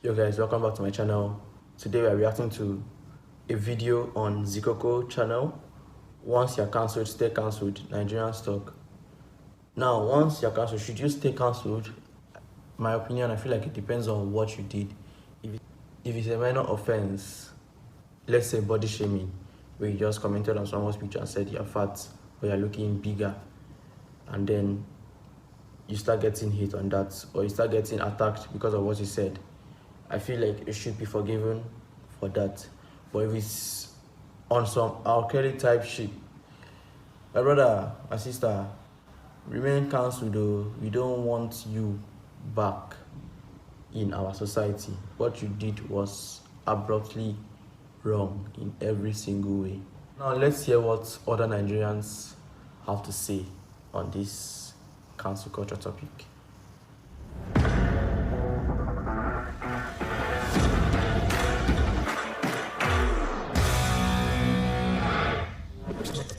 Yo guys, welcome back to my channel. Today we are reacting to a video on Rico channel. Once you're cancelled, stay cancelled. Nigerians talk. Now, once you're cancelled, should you stay cancelled? My opinion, I feel like it depends on what you did. If it's a minor offense, let's say body shaming, where you just commented on someone's picture and said you're fat or you're looking bigger, and then you start getting hate on that, or you start getting attacked because of what you said, I feel like you should be forgiven for that. But if it's on some alkali type shit, my brother, my sister, remain cancelled though. We don't want you back in our society. What you did was abruptly wrong in every single way. Now let's hear what other Nigerians have to say on this cancel culture topic.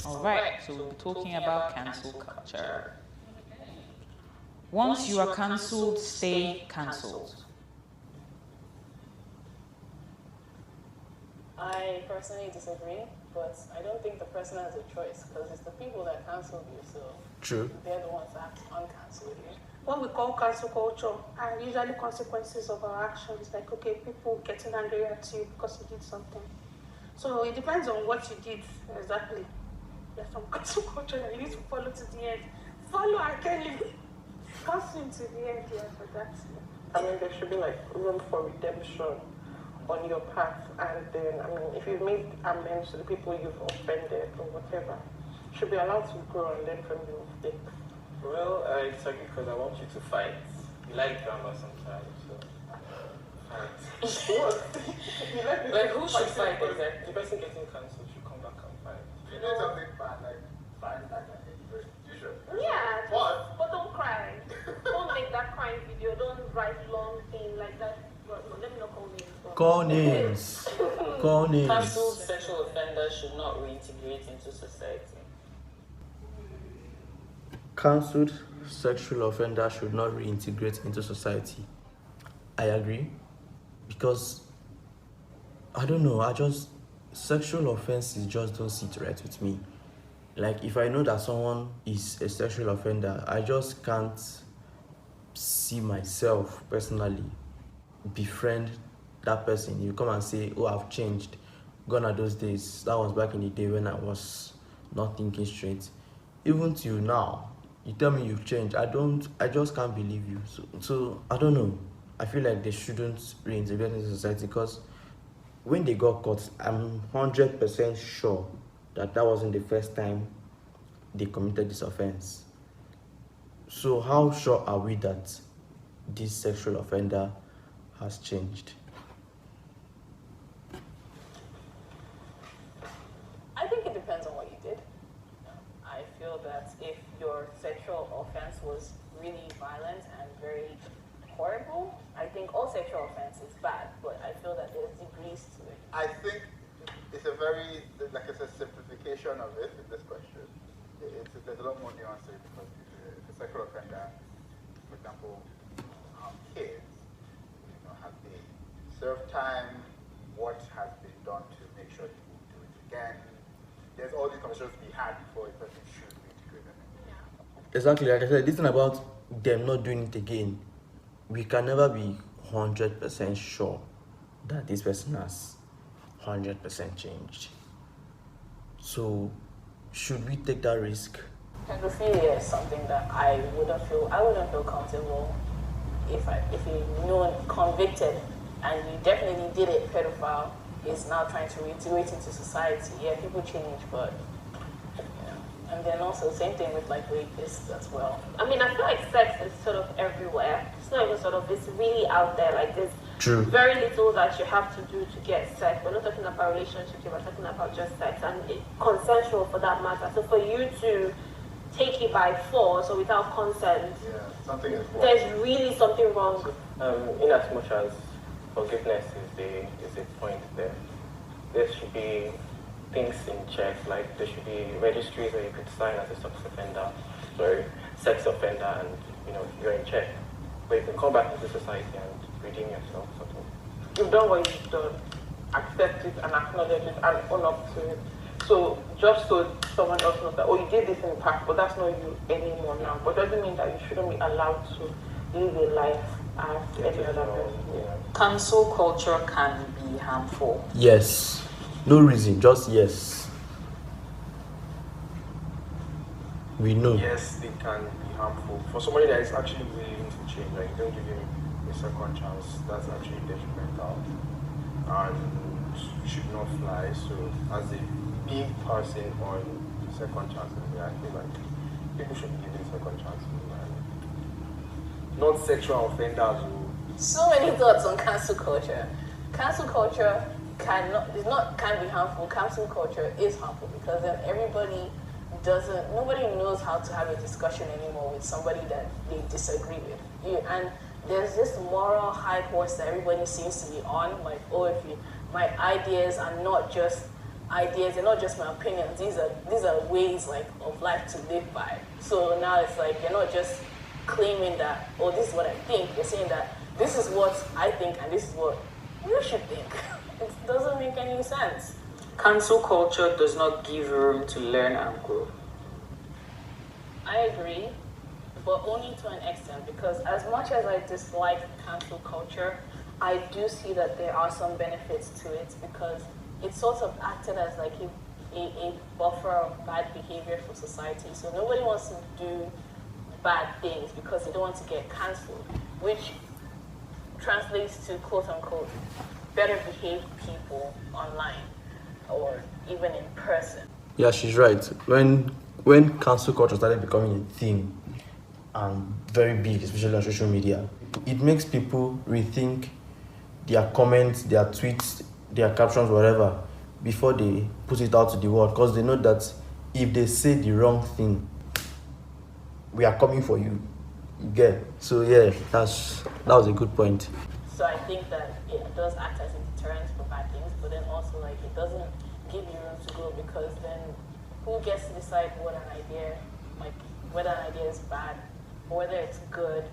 Alright, so we'll be talking about cancel culture. Once you are cancelled, stay cancelled. I personally disagree, but I don't think the person has a choice because it's the people that cancelled you, so True. they're the ones that uncancel you. What we call cancel culture are usually consequences of our actions, like, okay, people getting angry at you because you did something. So it depends on what you did exactly. There's some cancel culture that you need to follow to the end. Follow Akeli. Cancel to the end, yeah, for that. I mean, there should be like room for redemption on your path, and then, I mean, if you've made amends to the people you've offended or whatever, you should be allowed to grow and learn from your mistakes. Well, I disagree because I want you to fight. You like drama sometimes, so fight. What? Like who should fight exactly? The person getting cancelled should come back and fight. You know something bad, like fight like that. You should. Yeah, What? but don't cry. Don't make that crying video. Don't write long thing like that. But let me not call names. But Call names. Call names. Cancelled sexual offenders should not reintegrate into society. Cancelled sexual offenders should not reintegrate into society. I agree, because I don't know, sexual offenses just don't sit right with me. Like, if I know that someone is a sexual offender, I just can't see myself personally befriend that person. You come and say, oh, I've changed. Gone are those days. That was back in the day when I was not thinking straight. Even till now, you tell me you've changed. I just can't believe you. So I don't know. I feel like they shouldn't reintegrate into society, because when they got caught, I'm 100% sure that wasn't the first time they committed this offense. So how sure are we that this sexual offender has changed? I think it depends on what you did. I feel that if your sexual offense was really violent and very horrible, I think all sexual offense is bad, but I feel that there's degrees to it. I think it's a very, like it's a simplification of it in this question. There's a lot more nuance to it, because if a sexual offender, for example, kids, have they served time? What has been done to make sure they won't do it again? There's all these conversations to be had before a person should reintegrate them. yeah. Exactly, like I said, this thing about them not doing it again, we can never be 100% sure that this person has 100% changed. So should we take that risk? Pedophilia is something that I wouldn't feel comfortable if you know convicted and you definitely did it. Pedophile is now trying to reintegrate into society. Yeah, people change, but and then also same thing with like rapists as well. I mean, I feel like sex is sort of everywhere. It's not even sort of, it's really out there. Like, there's True. very little that you have to do to get sex. We're not talking about relationships, we're talking about just sex, and consensual for that matter. So for you to take it by force or without consent, Yeah, something is wrong. there's really something wrong. In as much as forgiveness is the point there should be things in check, like there should be registries where you could sign as a sex offender, and you're in check, where you can come back into society and redeem yourself, sort of. you've done what you've done, accept it and acknowledge it and own up to it. So just so someone else knows that, oh, you did this in the past, but that's not you anymore now. But doesn't mean that you shouldn't be allowed to live a life as any other person. Yeah. Cancel culture can be harmful. Yes. No reason, just yes. We know. Yes, they can be harmful. For somebody that is actually willing to change, like you don't give him a second chance, that's actually detrimental and should not fly. So as a big person on second chances, I feel like people should be given second chances. And not sexual offenders who... So many thoughts on cancel culture. Cancel culture can't be harmful. Cancel culture is harmful because then nobody knows how to have a discussion anymore with somebody that they disagree with. And there's this moral high horse that everybody seems to be on, like, oh, my ideas are not just ideas, they're not just my opinions, these are ways like of life to live by. So now it's like you're not just claiming that, oh, this is what I think, you're saying that this is what I think and this is what you should think. It doesn't make any sense. Cancel culture does not give room to learn and grow. I agree, but only to an extent, because as much as I dislike cancel culture, I do see that there are some benefits to it because it sort of acted as like a buffer of bad behavior for society. So nobody wants to do bad things because they don't want to get cancelled, which translates to quote unquote better behaved people online or even in person. Yeah, she's right. When cancel culture started becoming a thing and very big, especially on social media, it makes people rethink their comments, their tweets, their captions, whatever, before they put it out to the world, because they know that if they say the wrong thing, we are coming for you. You get? So yeah, that was a good point. So I think that it does act as a deterrent for bad things, but then also like it doesn't give you room to grow, because then who gets to decide what an idea, like whether an idea is bad or whether it's good?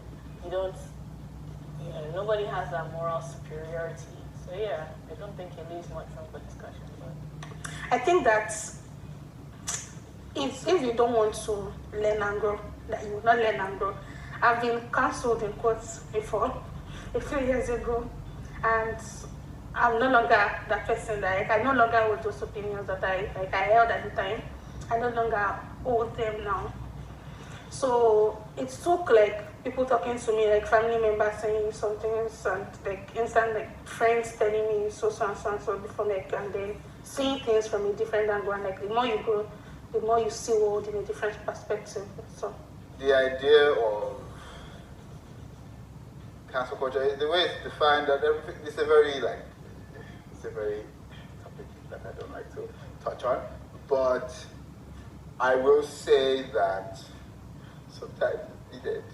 Nobody has that moral superiority. So yeah, I don't think it leaves much room for discussion. But I think that if you don't want to learn and grow, that you will not learn and grow. I've been cancelled in quotes before, a few years ago, and I'm no longer that person. Like I no longer hold those opinions that I held at the time. I no longer hold them now. So it took like people talking to me, like family members saying some things, and like instant like friends telling me so and so before, like, and then seeing things from a different angle. And like the more you grow, the more you see world in a different perspective. So the idea of cancel culture, the way it's defined, that everything, it's a very topic that I don't like to touch on, but I will say that sometimes it's needed.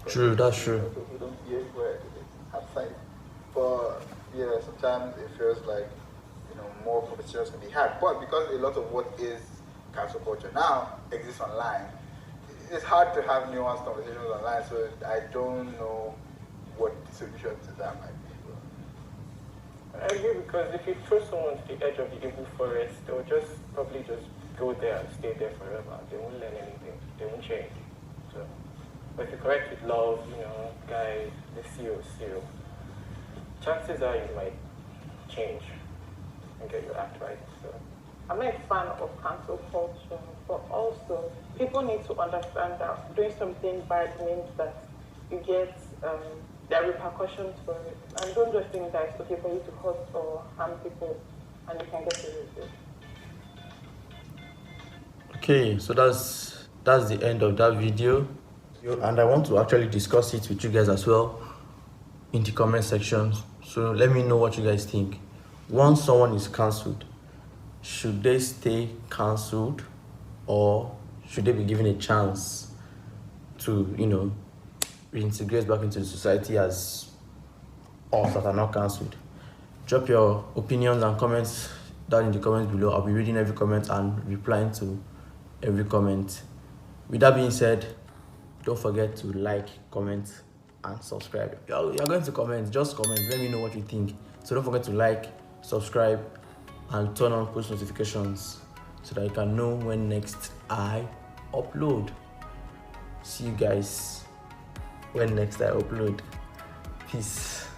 True, that's true. People don't behave well outside, but yeah, sometimes it feels like more conversations can be had. But because a lot of what is cancel culture now exists online, it's hard to have nuanced conversations online. So I don't know what the solution to that might be. I agree, because if you throw someone to the edge of the evil forest, they'll probably just go there and stay there forever. They won't learn anything. They won't change. So, but if you correct with love, guys, the seal, chances are you might change and get your act right. So, I'm not a fan of cancel culture, but also people need to understand that doing something bad means that you get there are repercussions for it. And don't just think that it's okay for you to hurt or harm people and you can get away with it. Okay, so that's the end of that video, and I want to actually discuss it with you guys as well in the comment section. So let me know what you guys think. Once someone is cancelled, should they stay cancelled, or should they be given a chance to reintegrate back into the society as us that are not cancelled? Drop your opinions and comments down in the comments below. I'll be reading every comment and replying to every comment. With that being said, don't forget to like, comment, and subscribe. You're going to comment, just comment, let me know what you think. So don't forget to like, subscribe, and turn on post notifications so that you can know when next I upload. See you guys when next I upload. Peace.